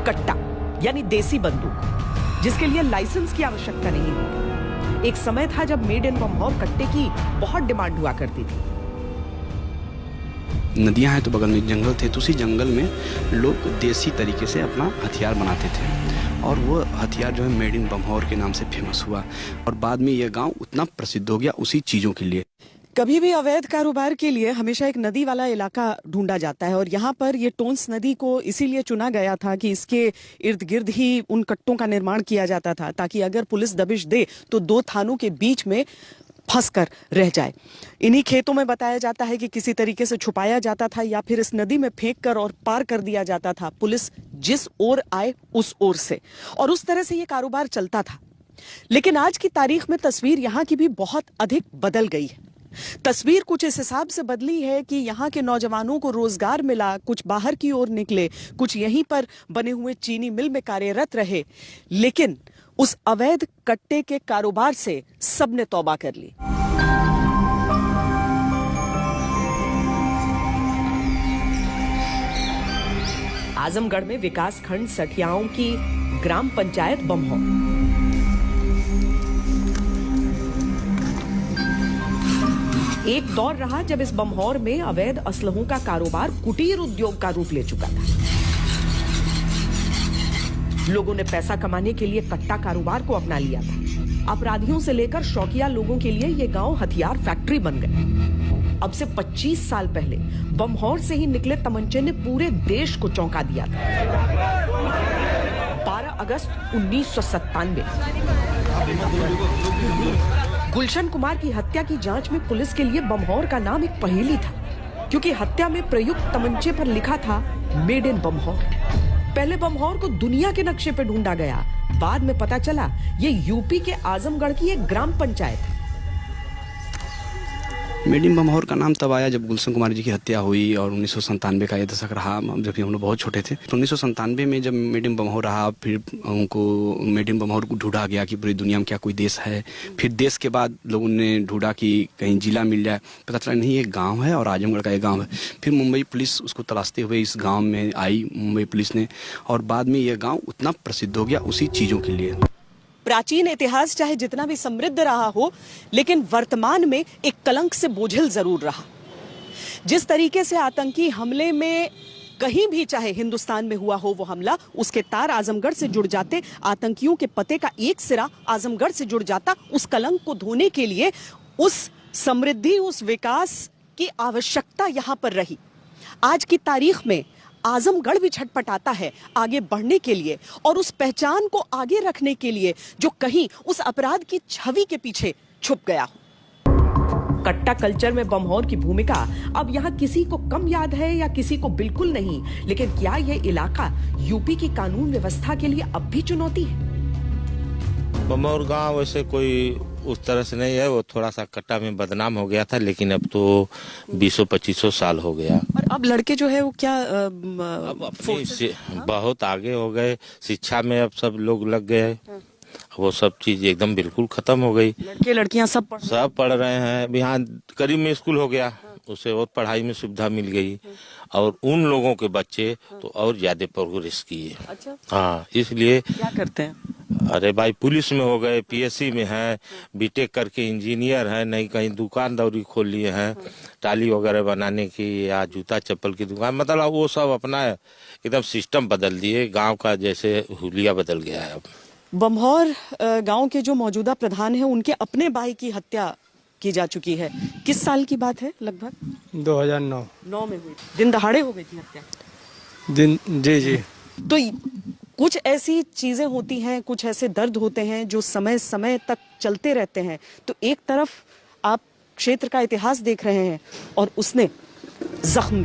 कट्टा यानी देसी बंदूक, जिसके लिए लाइसेंस की आवश्यकता नहीं होती। एक समय था जब मेड इन बम्हौर कट्टे की बहुत डिमांड हुआ करती थी। नदियां हैं तो बगल में जंगल थे, तो उसी जंगल में लोग देसी तरीके से अपना हथियार बनाते थे और वो हथियार जो है मेड इन बम्हौर के नाम से फेमस हुआ और बाद में ये गांव उतना प्रसिद्ध हो गया उसी चीज़ों के लिए। कभी भी अवैध कारोबार के लिए हमेशा एक नदी वाला इलाका ढूंढा जाता है और यहाँ पर ये टोंस नदी को इसीलिए चुना गया था कि इसके इर्द गिर्द ही उन कट्टों का निर्माण किया जाता था, ताकि अगर पुलिस दबिश दे तो दो थानों के बीच में फंस कर रह जाए। इन्हीं खेतों में बताया जाता है कि किसी तरीके से छुपाया जाता था या फिर इस नदी में फेंक कर और पार कर दिया जाता था, पुलिस जिस ओर आए उस ओर से, और उस तरह से ये कारोबार चलता था। लेकिन आज की तारीख में तस्वीर यहाँ की भी बहुत अधिक बदल गई है। तस्वीर कुछ इस हिसाब से बदली है कि यहाँ के नौजवानों को रोजगार मिला, कुछ बाहर की ओर निकले, कुछ यहीं पर बने हुए चीनी मिल में कार्यरत रहे, लेकिन उस अवैध कट्टे के कारोबार से सबने तौबा कर ली। आजमगढ़ में विकास खंड सठियाओं की ग्राम पंचायत बम्हौर। एक दौर रहा जब इस बम्हौर में अवैध असलहों का कारोबार कुटीर उद्योग का रूप ले चुका था। लोगों ने पैसा कमाने के लिए कट्टा कारोबार को अपना लिया था। अपराधियों से लेकर शौकिया लोगों के लिए ये गांव हथियार फैक्ट्री बन गए। अब से 25 साल पहले बम्हौर से ही निकले तमंचे ने पूरे देश को चौंका दिया था। 12 अगस्त 1997 गुलशन कुमार की हत्या की जांच में पुलिस के लिए बम्हौर का नाम एक पहेली था, क्योंकि हत्या में प्रयुक्त तमंचे पर लिखा था मेड इन बम्हौर। पहले बम्हौर को दुनिया के नक्शे पर ढूंढा गया, बाद में पता चला ये यूपी के आजमगढ़ की एक ग्राम पंचायत है। मेड इन बम्हौर का नाम तब आया जब गुलशन कुमार जी की हत्या हुई और 1997 का ये दशक रहा, जब हम लोग बहुत छोटे थे। तो 1997 में जब मेड इन बम्हौर रहा, फिर उनको मेड इन बम्हौर को ढूंढा गया कि पूरी दुनिया में क्या कोई देश है। फिर देश के बाद लोगों ने ढूंढा कि कहीं जिला मिल जाए, पता चला नहीं, एक गाँव है और आजमगढ़ का एक गाँव है। फिर मुंबई पुलिस उसको तलाशते हुए इस गाँव में आई, मुंबई पुलिस ने, और बाद में ये गाँव उतना प्रसिद्ध हो गया उसी चीज़ों के लिए। प्राचीन इतिहास चाहे जितना भी समृद्ध रहा हो, लेकिन वर्तमान में एक कलंक से बोझिल जरूर रहा। जिस तरीके से आतंकी हमले में कहीं भी चाहे हिंदुस्तान में हुआ हो वो हमला, उसके तार आजमगढ़ से जुड़ जाते, आतंकियों के पते का एक सिरा आजमगढ़ से जुड़ जाता। उस कलंक को धोने के लिए उस समृद्धि, उस विकास की आवश्यकता यहां पर रही। आज की तारीख में आजमगढ़ भी छटपटाता है आगे बढ़ने के लिए और उस पहचान को आगे रखने के लिए जो कहीं उस अपराध की छवि के पीछे छुप गया हो। कट्टा कल्चर में बम्हौर की भूमिका अब यहाँ किसी को कम याद है या किसी को बिल्कुल नहीं, लेकिन क्या यह इलाका यूपी की कानून व्यवस्था के लिए अब भी चुनौती है? बम्हौर गांव वैसे कोई उस तरह से नहीं है, वो थोड़ा सा कट्टा में बदनाम हो गया था, लेकिन अब तो 20-25 साल हो गया। और अब लड़के जो है वो क्या बहुत आगे हो गए, शिक्षा में अब सब लोग लग गए, वो सब चीज एकदम बिल्कुल खत्म हो गई। लड़के लड़कियां सब पढ़ रहे हैं। यहाँ करीब में स्कूल हो गया, उसे और पढ़ाई में सुविधा मिल गई और उन लोगों के बच्चे तो और ज्यादा प्रोग्रेस किए। अच्छा। हाँ, इसलिए क्या करते हैं? अरे भाई, पुलिस में हो गए, पीएससी में है, बीटेक करके इंजीनियर है, नहीं कहीं दुकान दौरी खोल लिए हैं, टाली वगैरह बनाने की या जूता चप्पल की दुकान, मतलब वो सब अपना एकदम सिस्टम बदल दिए। गांव का जैसे हुलिया बदल गया है। अब बम्हौर गांव के जो मौजूदा प्रधान हैं, उनके अपने भाई की हत्या की जा चुकी है। किस साल की बात है? लगभग 2009 में हुई। दिन दहाड़े हो गई थी हत्या। जी। तो कुछ ऐसी चीजें होती हैं, कुछ ऐसे दर्द होते हैं जो समय समय तक चलते रहते हैं। तो एक तरफ आप क्षेत्र का इतिहास देख रहे हैं और उसने जख्म